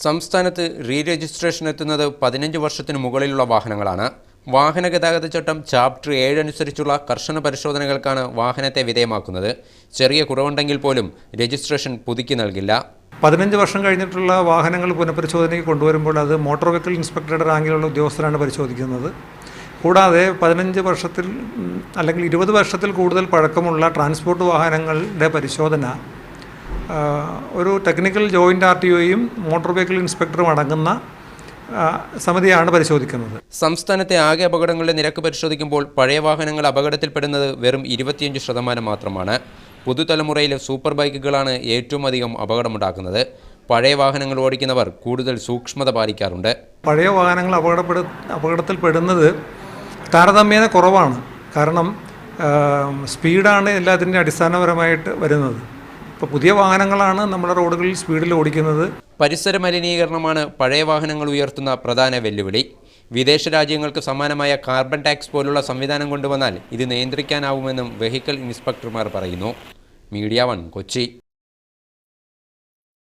സംസ്ഥാനത്ത് റീ-രജിസ്ട്രേഷൻ എത്തുന്നത് 15 വർഷത്തിനു മുകളിലുള്ള വാഹനങ്ങളാണ്. വാഹന ഗതാഗത ചട്ടം ചാപ്റ്റർ 7 അനുസരിച്ചുള്ള കർശന പരിശോധനകൾക്കാണ് വാഹനത്തെ വിധേയമാക്കുന്നത്. ചെറിയ കുറവുണ്ടെങ്കിൽ പോലും രജിസ്ട്രേഷൻ പുതുക്കി നൽകില്ല. 15 വർഷം കഴിഞ്ഞിട്ടുള്ള വാഹനങ്ങൾ പുനഃപരിശോധനയ്ക്ക് കൊണ്ടുവരുമ്പോൾ അത് മോട്ടോർ വെഹിക്കിൾ ഇൻസ്പെക്ടറുടെ റാങ്കിലുള്ള ഉദ്യോഗസ്ഥരാണ് പരിശോധിക്കുന്നത്. കൂടാതെ 15 വർഷത്തിൽ അല്ലെങ്കിൽ 20 വർഷത്തിൽ കൂടുതൽ പഴക്കമുള്ള ട്രാൻസ്പോർട്ട് വാഹനങ്ങളുടെ പരിശോധന ഒരു ടെക്നിക്കൽ ജോയിൻ്റ് RTOയും മോട്ടോർ വെഹിക്കിൾ ഇൻസ്പെക്ടറും അടങ്ങുന്ന സമിതിയാണ് പരിശോധിക്കുന്നത്. സംസ്ഥാനത്തെ ആകെ അപകടങ്ങളുടെ നിരക്ക് പരിശോധിക്കുമ്പോൾ പഴയ വാഹനങ്ങൾ അപകടത്തിൽപ്പെടുന്നത് വെറും 25% മാത്രമാണ്. പുതുതലമുറയിലെ സൂപ്പർ ബൈക്കുകളാണ് ഏറ്റവും അധികം അപകടമുണ്ടാക്കുന്നത്. പഴയ വാഹനങ്ങൾ ഓടിക്കുന്നവർ കൂടുതൽ സൂക്ഷ്മത പാലിക്കാറുണ്ട്. പഴയ വാഹനങ്ങൾ അപകടത്തിൽപ്പെടുന്നത് താരതമ്യേന കുറവാണ്. കാരണം സ്പീഡാണ് എല്ലാത്തിൻ്റെ അടിസ്ഥാനപരമായിട്ട് വരുന്നത്. ഇപ്പോൾ പുതിയ വാഹനങ്ങളാണ് നമ്മുടെ റോഡുകളിൽ സ്പീഡിൽ ഓടിക്കുന്നത്. പരിസര മലിനീകരണമാണ് പഴയ വാഹനങ്ങൾ ഉയർത്തുന്ന പ്രധാന വെല്ലുവിളി. വിദേശ രാജ്യങ്ങൾക്ക് സമാനമായ കാർബൺ ടാക്സ് പോലുള്ള സംവിധാനം കൊണ്ടുവന്നാൽ ഇത് നിയന്ത്രിക്കാനാവുമെന്നും വെഹിക്കിൾ ഇൻസ്പെക്ടർമാർ പറയുന്നു. മീഡിയ 1 കൊച്ചി.